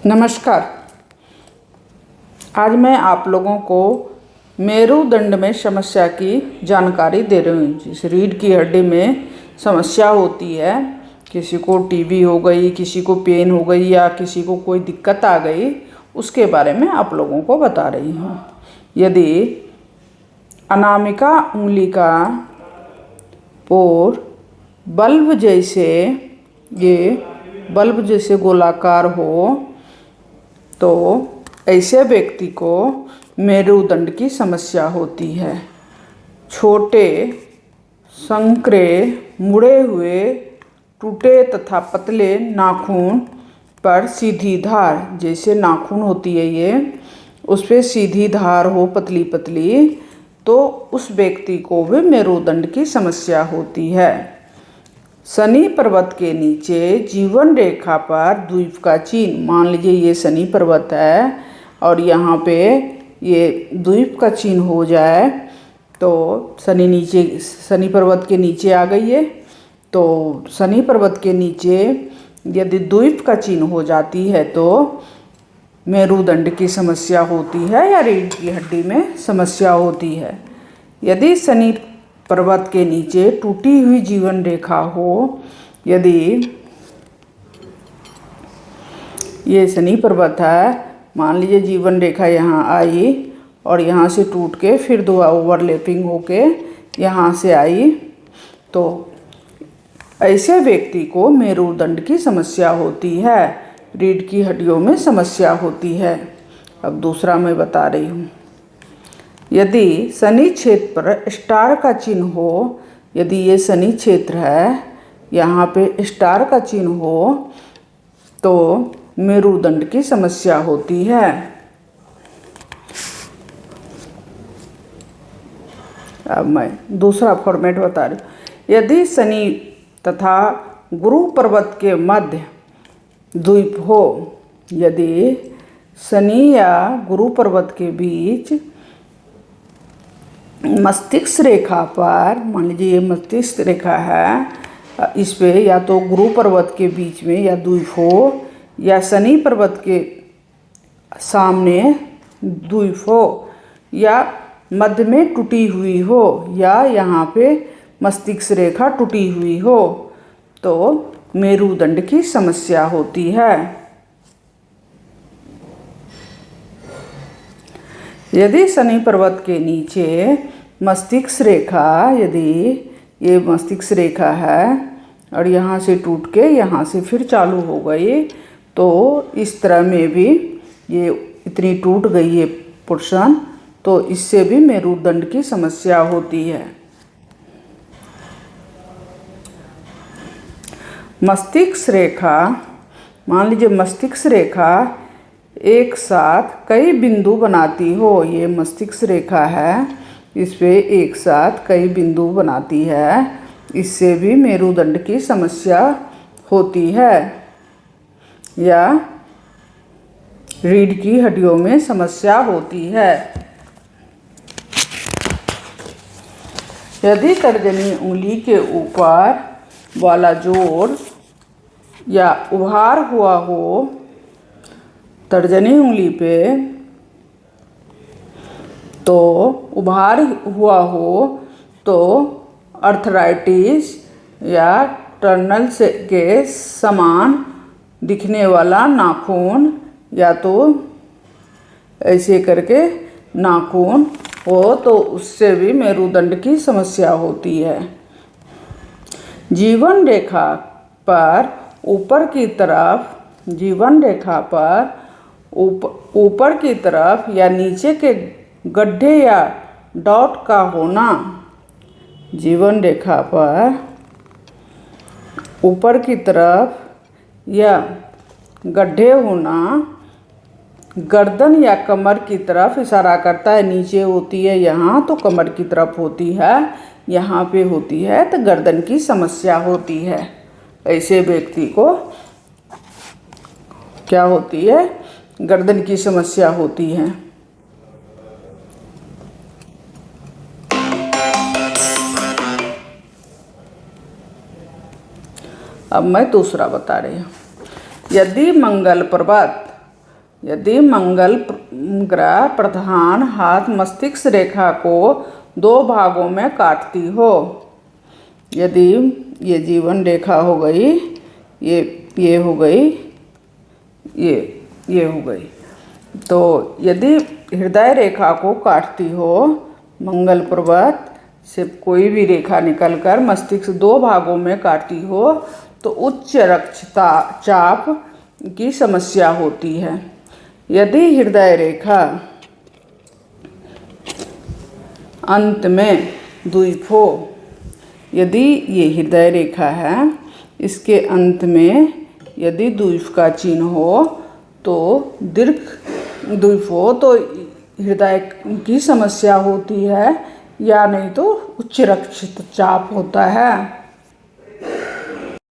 नमस्कार। आज मैं आप लोगों को मेरुदंड में समस्या की जानकारी दे रही हूँ। जिस रीढ़ की हड्डी में समस्या होती है, किसी को टीबी हो गई, किसी को पेन हो गई या किसी को कोई दिक्कत आ गई, उसके बारे में आप लोगों को बता रही हूँ। यदि अनामिका उंगली का पोर बल्ब जैसे गोलाकार हो तो ऐसे व्यक्ति को मेरुदंड की समस्या होती है। छोटे, संकरे, मुड़े हुए, टूटे तथा पतले नाखून पर सीधी धार, जैसे नाखून होती है ये, उस पर सीधी धार हो पतली पतली, तो उस व्यक्ति को भी मेरुदंड की समस्या होती है। शनि पर्वत के नीचे जीवन रेखा पर द्वीप का चिन्ह, मान लीजिए ये शनि पर्वत है और यहाँ पे ये द्वीप का चिन्ह हो जाए तो शनि पर्वत के नीचे आ गई है, तो शनि पर्वत के नीचे यदि द्वीप का चिन्ह हो जाती है तो मेरुदंड की समस्या होती है या रीढ़ की हड्डी में समस्या होती है। यदि शनि पर्वत के नीचे टूटी हुई जीवन रेखा हो, यदि ये शनि पर्वत है, मान लीजिए जीवन रेखा यहाँ आई और यहाँ से टूट के फिर दो ओवरलैपिंग होके यहाँ से आई, तो ऐसे व्यक्ति को मेरुदंड की समस्या होती है, रीढ़ की हड्डियों में समस्या होती है। अब दूसरा मैं बता रही हूँ। यदि शनि क्षेत्र पर स्टार का चिन्ह हो, यदि ये शनि क्षेत्र है, यहाँ पे स्टार का चिन्ह हो तो मेरुदंड की समस्या होती है। अब मैं दूसरा फॉर्मेट बता रही हूँ। यदि शनि तथा गुरु पर्वत के मध्य द्वीप हो, यदि शनि या गुरु पर्वत के बीच मस्तिष्क रेखा पर, मान लीजिए ये मस्तिष्क रेखा है, इस पे या तो गुरु पर्वत के बीच में या द्वीप हो या शनि पर्वत के सामने द्वीप हो या मध्य में टूटी हुई हो या यहाँ पे मस्तिष्क रेखा टूटी हुई हो, तो मेरुदंड की समस्या होती है। यदि शनि पर्वत के नीचे मस्तिष्क रेखा, यदि ये मस्तिष्क रेखा है और यहाँ से टूट के यहाँ से फिर चालू हो गई, तो इस तरह में भी ये इतनी टूट गई है पोर्शन, तो इससे भी मेरुदंड की समस्या होती है। मस्तिष्क रेखा, मान लीजिए मस्तिष्क रेखा एक साथ कई बिंदु बनाती हो, ये मस्तिष्क रेखा है, इस पे एक साथ कई बिंदु बनाती है, इससे भी मेरुदंड की समस्या होती है या रीढ़ की हड्डियों में समस्या होती है। यदि तर्जनी उंगली के ऊपर वाला जोड़ या उभार हुआ हो, तर्जनी उंगली पे तो उभार हुआ हो तो अर्थराइटिस या टर्नल से के समान दिखने वाला नाखून या तो ऐसे करके नाखून हो तो उससे भी मेरुदंड की समस्या होती है। जीवन रेखा पर ऊपर की तरफ, जीवन रेखा पर ऊपर की तरफ या नीचे के गड्ढे या डॉट का होना, जीवन रेखा पर ऊपर की तरफ या गड्ढे होना गर्दन या कमर की तरफ इशारा करता है। नीचे होती है यहाँ तो कमर की तरफ होती है, यहाँ पे होती है तो गर्दन की समस्या होती है। ऐसे व्यक्ति को क्या होती है? गर्दन की समस्या होती है। अब मैं दूसरा बता रही हूँ। यदि मंगल पर्वत यदि मंगल ग्रह प्रधान हाथ मस्तिष्क रेखा को 2 भागों में काटती हो, यदि ये जीवन रेखा हो गई, ये हो गई, ये हो गई, तो यदि हृदय रेखा को काटती हो, मंगल पर्वत से कोई भी रेखा निकलकर मस्तिष्क 2 भागों में काटती हो तो उच्च रक्तचाप की समस्या होती है। यदि हृदय रेखा अंत में द्वीप हो, यदि ये हृदय रेखा है, इसके अंत में यदि द्वीप का चिन्ह हो तो दीर्घ द्वीप हो तो हृदय की समस्या होती है, या नहीं तो उच्च रक्तचाप होता है।